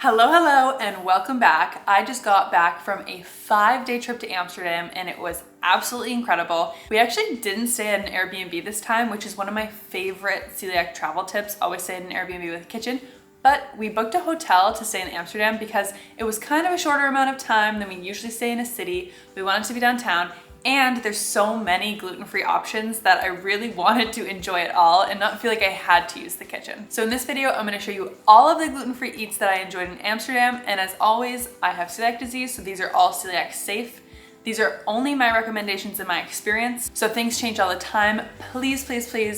Hello, and welcome back. I just got back from a 5-day trip to Amsterdam and it was absolutely incredible. We actually didn't stay at an Airbnb this time, which is one of my favorite celiac travel tips. Always stay at an Airbnb with a kitchen. But we booked a hotel to stay in Amsterdam because it was kind of a shorter amount of time than we usually stay in a city. We wanted to be downtown. And there's so many gluten-free options that I really wanted to enjoy it all and not feel like I had to use the kitchen. So in this video, I'm gonna show you all of the gluten-free eats that I enjoyed in Amsterdam. And as always, I have celiac disease, so these are all celiac safe. These are only my recommendations in my experience. So things change all the time. Please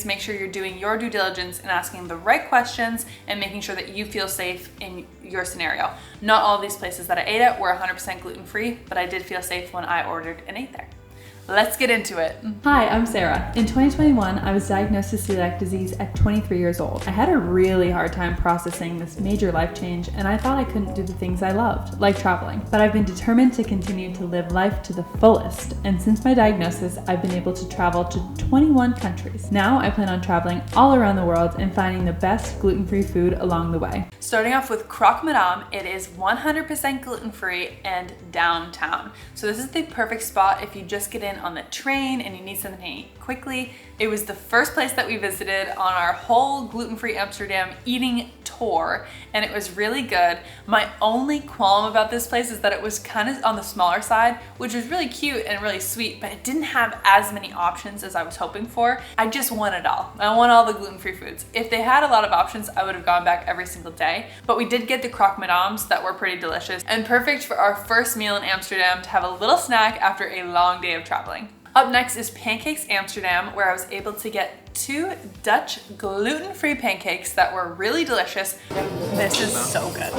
make sure you're doing your due diligence and asking the right questions and making sure that you feel safe in your scenario. Not all of these places that I ate at were 100% gluten-free, but I did feel safe when I ordered and ate there. Let's get into it. Hi, I'm Sarah. In 2021, I was diagnosed with celiac disease at 23 years old. I had a really hard time processing this major life change, and I thought I couldn't do the things I loved, like traveling. But I've been determined to continue to live life to the fullest, and since my diagnosis, I've been able to travel to 21 countries. Now I plan on traveling all around the world and finding the best gluten-free food along the way. Starting off with Croc Madam, it is 100% gluten-free and downtown. So this is the perfect spot if you just get in on the train and you need something to eat quickly. It was the first place that we visited on our whole gluten-free Amsterdam eating tour, and it was really good. My only qualm about this place is that it was kind of on the smaller side, which was really cute and really sweet, but it didn't have as many options as I was hoping for. I just want it all. I want all the gluten-free foods. If they had a lot of options, I would have gone back every single day, but we did get the Croc Madams that were pretty delicious and perfect for our first meal in Amsterdam to have a little snack after a long day of traveling. Up next is Pancakes Amsterdam, where I was able to get 2 Dutch gluten-free pancakes that were really delicious. This is so good.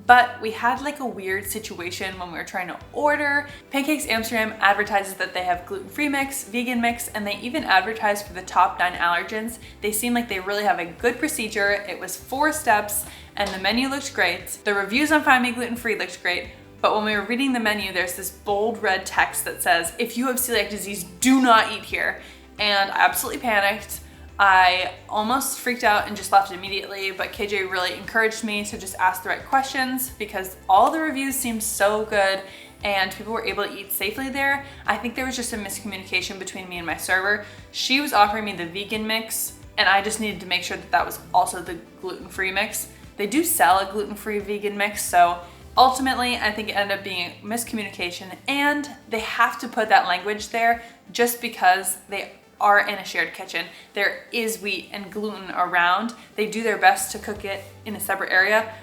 But we had like a weird situation when we were trying to order. Pancakes Amsterdam advertises that they have gluten-free mix, vegan mix, and they even advertise for the top 9 allergens. They seem like they really have a good procedure. It was 4 steps and the menu looked great. The reviews on Find Me Gluten Free looked great. But when we were reading the menu, there's this bold red text that says, if you have celiac disease, do not eat here. And I absolutely panicked. I almost freaked out and just left immediately, but KJ really encouraged me to just ask the right questions because all the reviews seemed so good and people were able to eat safely there. I think there was just a miscommunication between me and my server. She was offering me the vegan mix and I just needed to make sure that that was also the gluten-free mix. They do sell a gluten-free vegan mix, so ultimately, I think it ended up being miscommunication, and they have to put that language there just because they are in a shared kitchen. There is wheat and gluten around. They do their best to cook it in a separate area,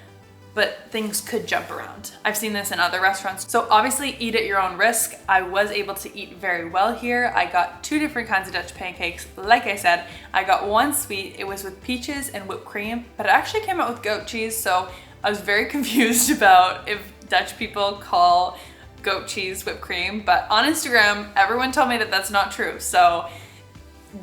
but things could jump around. I've seen this in other restaurants. So obviously eat at your own risk. I was able to eat very well here. I got 2 different kinds of Dutch pancakes. Like I said, I got one sweet. It was with peaches and whipped cream, but it actually came out with goat cheese, so I was very confused about if Dutch people call goat cheese whipped cream, but on Instagram, everyone told me that that's not true. So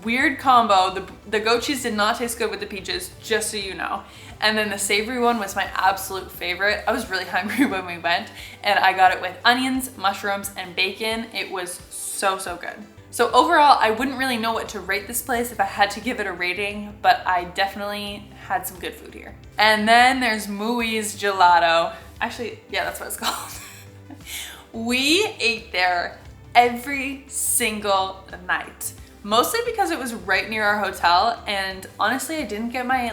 weird combo. The goat cheese did not taste good with the peaches, just so you know. And then the savory one was my absolute favorite. I was really hungry when we went, and I got it with onions, mushrooms, and bacon. It was so good. So overall, I wouldn't really know what to rate this place if I had to give it a rating, but I definitely had some good food here. And then there's Mus Gelato. Actually, yeah, that's what it's called. We ate there every single night, mostly because it was right near our hotel. And honestly, I didn't get my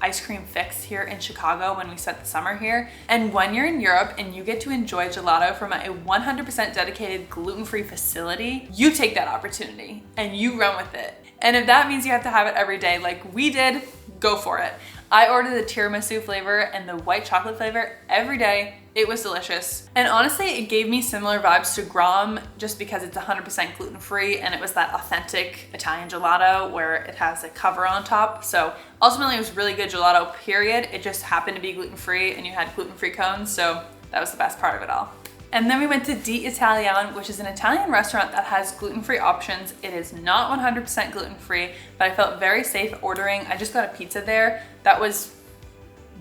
ice cream fix here in Chicago when we spent the summer here. And when you're in Europe and you get to enjoy gelato from a 100% dedicated gluten-free facility, you take that opportunity and you run with it. And if that means you have to have it every day like we did, go for it. I ordered the tiramisu flavor and the white chocolate flavor every day. It was delicious. And honestly, it gave me similar vibes to Grom just because it's 100% gluten-free and it was that authentic Italian gelato where it has a cover on top. So ultimately it was really good gelato, period. It just happened to be gluten-free and you had gluten-free cones, so that was the best part of it all. And then we went to Di Italian, which is an Italian restaurant that has gluten-free options. It is not 100% gluten-free, but I felt very safe ordering. I just got a pizza there that was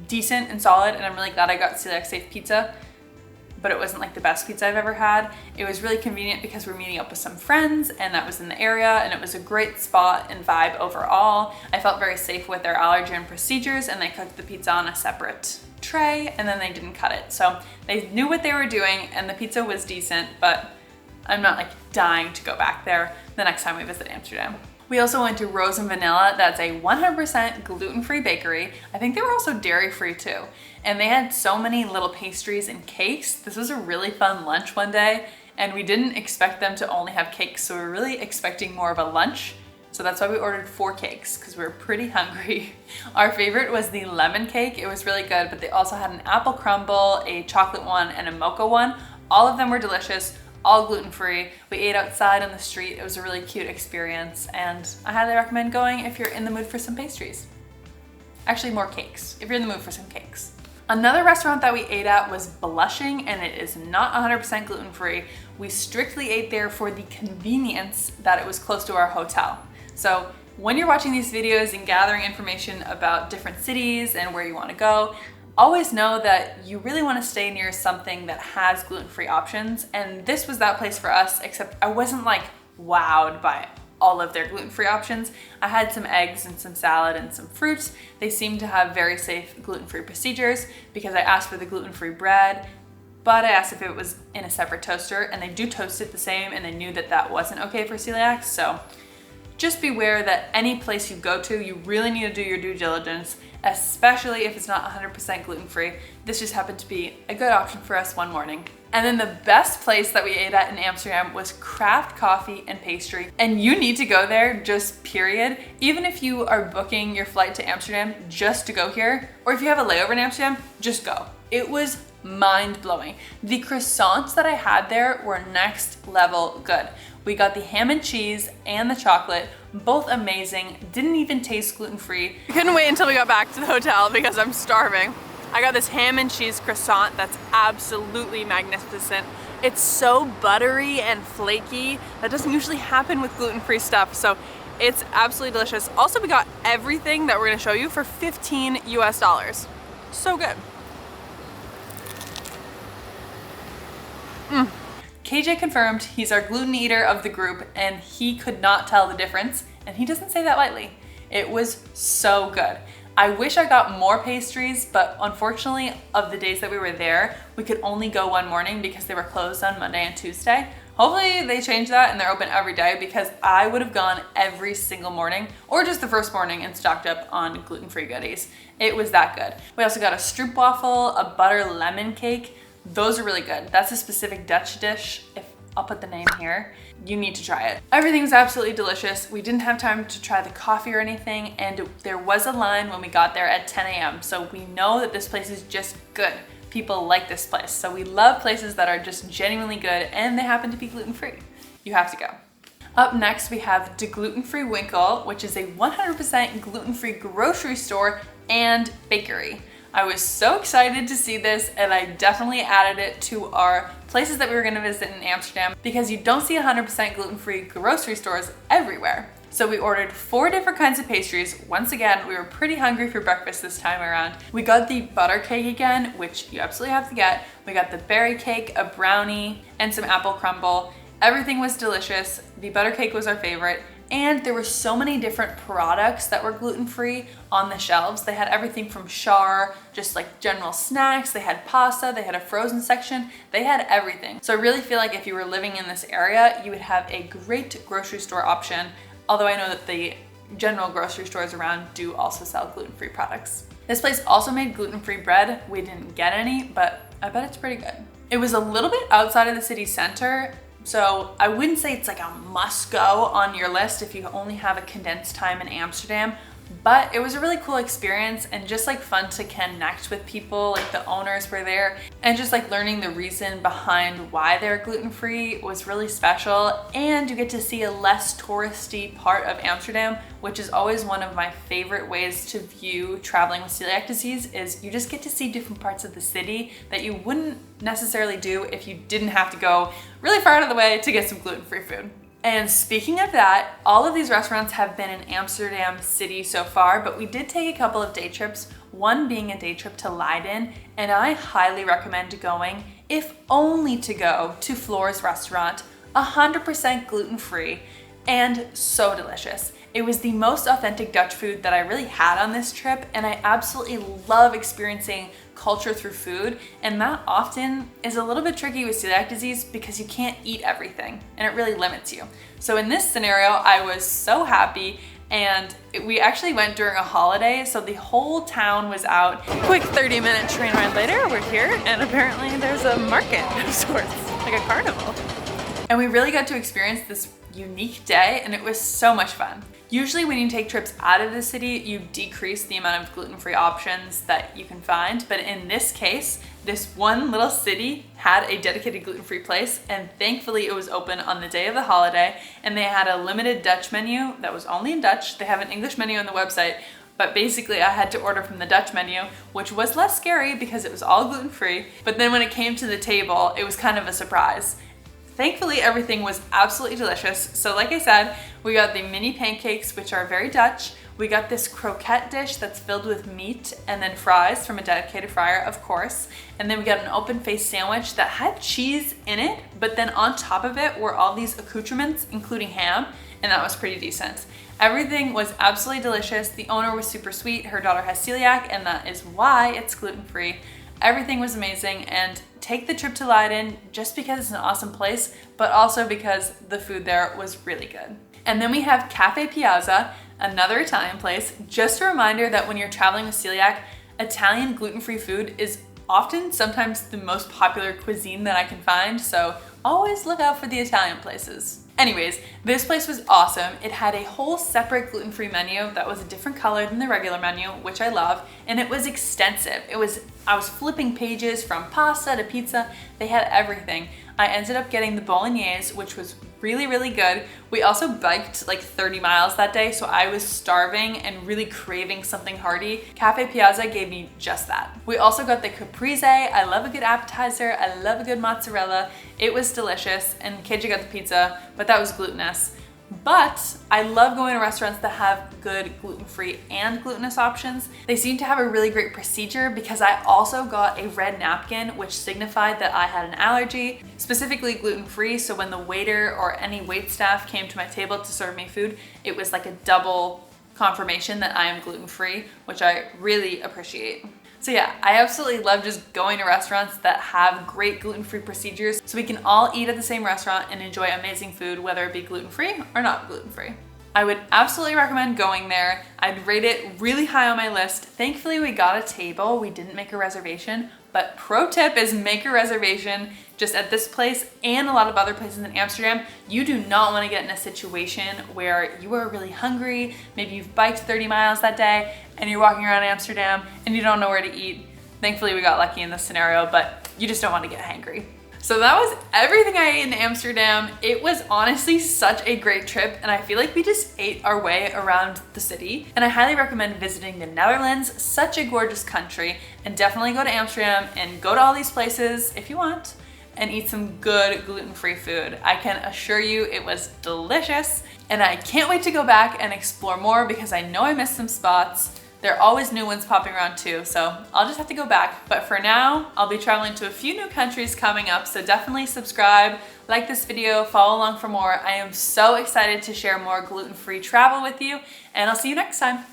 decent and solid, and I'm really glad I got celiac safe pizza. but it wasn't like the best pizza I've ever had. It was really convenient because we're meeting up with some friends and that was in the area, and it was a great spot and vibe overall. I felt very safe with their allergen procedures, and they cooked the pizza on a separate tray and then they didn't cut it. So they knew what they were doing, and the pizza was decent, but I'm not like dying to go back there the next time we visit Amsterdam. We also went to Rose and Vanilla. That's a 100% gluten-free bakery. I think they were also dairy-free too. And they had so many little pastries and cakes. This was a really fun lunch one day, and we didn't expect them to only have cakes, so we were really expecting more of a lunch. So that's why we ordered 4 cakes, because we were pretty hungry. Our favorite was the lemon cake. It was really good, but they also had an apple crumble, a chocolate one, and a mocha one. All of them were delicious, all gluten-free. We ate outside on the street. It was a really cute experience, and I highly recommend going if you're in the mood for some pastries. Actually, more cakes, if you're in the mood for some cakes. Another restaurant that we ate at was Blushing, and it is not 100% gluten-free. We strictly ate there for the convenience that it was close to our hotel. So when you're watching these videos and gathering information about different cities and where you want to go, always know that you really want to stay near something that has gluten-free options, and this was that place for us, except I wasn't like wowed by all of their gluten-free options. I had some eggs and some salad and some fruits. They seemed to have very safe gluten-free procedures because I asked for the gluten-free bread, but I asked if it was in a separate toaster, and they do toast it the same, and they knew that that wasn't okay for celiacs. So just beware that any place you go to, you really need to do your due diligence, especially if it's not 100% gluten-free. This just happened to be a good option for us one morning. And then the best place that we ate at in Amsterdam was Craft Coffee and Pastry. And you need to go there, just period. Even if you are booking your flight to Amsterdam just to go here, or if you have a layover in Amsterdam, just go. It was mind-blowing. The croissants that I had there were next level good. We got the ham and cheese and the chocolate, both amazing, didn't even taste gluten-free. I couldn't wait until we got back to the hotel because I'm starving. I got this ham and cheese croissant that's absolutely magnificent. It's so buttery and flaky. That doesn't usually happen with gluten-free stuff, so it's absolutely delicious. Also, we got everything that we're gonna show you for $15 US. So good. KJ confirmed he's our gluten eater of the group, and he could not tell the difference, and he doesn't say that lightly. It was so good. I wish I got more pastries, but unfortunately, of the days that we were there, we could only go one morning because they were closed on Monday and Tuesday. Hopefully they change that and they're open every day, because I would have gone every single morning, or just the first morning, and stocked up on gluten-free goodies. It was that good. We also got a stroopwafel, a butter lemon cake. Those are really good. That's a specific Dutch dish. I'll put the name here. You need to try it. Everything was absolutely delicious. We didn't have time to try the coffee or anything, and there was a line when we got there at 10 a.m. So we know that this place is just good. People like this place. So we love places that are just genuinely good, and they happen to be gluten-free. You have to go. Up next, we have the Gluten Free Winkle, which is a 100% gluten-free grocery store and bakery. I was so excited to see this, and I definitely added it to our places that we were gonna visit in Amsterdam, because you don't see 100% gluten-free grocery stores everywhere. So we ordered 4 different kinds of pastries. Once again, we were pretty hungry for breakfast this time around. We got the butter cake again, which you absolutely have to get. We got the berry cake, a brownie, and some apple crumble. Everything was delicious. The butter cake was our favorite. And there were so many different products that were gluten-free on the shelves. They had everything from char, just like general snacks. They had pasta, they had a frozen section. They had everything. So I really feel like if you were living in this area, you would have a great grocery store option. Although I know that the general grocery stores around do also sell gluten-free products. This place also made gluten-free bread. We didn't get any, but I bet it's pretty good. It was a little bit outside of the city center, so I wouldn't say it's like a must go on your list if you only have a condensed time in Amsterdam, but it was a really cool experience and just like fun to connect with people. Like the owners were there, and just like learning the reason behind why they're gluten-free was really special. And you get to see a less touristy part of Amsterdam, which is always one of my favorite ways to view traveling with celiac disease, is you just get to see different parts of the city that you wouldn't necessarily do if you didn't have to go really far out of the way to get some gluten-free food. And speaking of that, all of these restaurants have been in Amsterdam city so far, but we did take a couple of day trips, one being a day trip to Leiden, and I highly recommend going if only to go to Floor's restaurant, 100% gluten-free, and so delicious. It was the most authentic Dutch food that I really had on this trip, and I absolutely love experiencing culture through food, and that often is a little bit tricky with celiac disease because you can't eat everything, and it really limits you. So in this scenario, I was so happy, and we actually went during a holiday, so the whole town was out. Quick 30-minute train ride later, we're here, and apparently there's a market of sorts, like a carnival. And we really got to experience this unique day, and it was so much fun. Usually when you take trips out of the city, you decrease the amount of gluten-free options that you can find, but in this case, this one little city had a dedicated gluten-free place, and thankfully it was open on the day of the holiday, and they had a limited Dutch menu that was only in Dutch. They have an English menu on the website, but basically I had to order from the Dutch menu, which was less scary because it was all gluten-free, but then when it came to the table, it was kind of a surprise. Thankfully, everything was absolutely delicious. So like I said, we got the mini pancakes, which are very Dutch. We got this croquette dish that's filled with meat and then fries from a dedicated fryer, of course. And then we got an open-faced sandwich that had cheese in it, but then on top of it were all these accoutrements, including ham, and that was pretty decent. Everything was absolutely delicious. The owner was super sweet. Her daughter has celiac, and that is why it's gluten-free. Everything was amazing, and take the trip to Leiden just because it's an awesome place, but also because the food there was really good. And then we have Cafe Piazza, another Italian place. Just a reminder that when you're traveling with celiac, Italian gluten-free food is often sometimes the most popular cuisine that I can find, so always look out for the Italian places. Anyways, this place was awesome. It had a whole separate gluten-free menu that was a different color than the regular menu, which I love, and it was extensive. I was flipping pages from pasta to pizza. They had everything. I ended up getting the bolognese, which was really, really good. We also biked like 30 miles that day, so I was starving and really craving something hearty. Cafe Piazza gave me just that. We also got the caprese. I love a good appetizer. I love a good mozzarella. It was delicious, and KJ got the pizza, but that was glutinous. But I love going to restaurants that have good gluten-free and glutinous options. They seem to have a really great procedure because I also got a red napkin, which signified that I had an allergy, specifically gluten-free. So when the waiter or any waitstaff came to my table to serve me food, it was like a double confirmation that I am gluten-free, which I really appreciate. So yeah, I absolutely love just going to restaurants that have great gluten-free procedures so we can all eat at the same restaurant and enjoy amazing food, whether it be gluten-free or not gluten-free. I would absolutely recommend going there. I'd rate it really high on my list. Thankfully, we got a table. We didn't make a reservation, but pro tip is make a reservation. Just at this place and a lot of other places in Amsterdam, you do not want to get in a situation where you are really hungry. Maybe you've biked 30 miles that day and you're walking around Amsterdam and you don't know where to eat. Thankfully, we got lucky in this scenario, but you just don't want to get hangry. So that was everything I ate in Amsterdam. It was honestly such a great trip, and I feel like we just ate our way around the city. And I highly recommend visiting the Netherlands, such a gorgeous country, and definitely go to Amsterdam and go to all these places if you want and eat some good gluten-free food. I can assure you it was delicious, and I can't wait to go back and explore more because I know I missed some spots. There are always new ones popping around too, so I'll just have to go back. But for now, I'll be traveling to a few new countries coming up, so definitely subscribe, like this video, follow along for more. I am so excited to share more gluten-free travel with you, and I'll see you next time.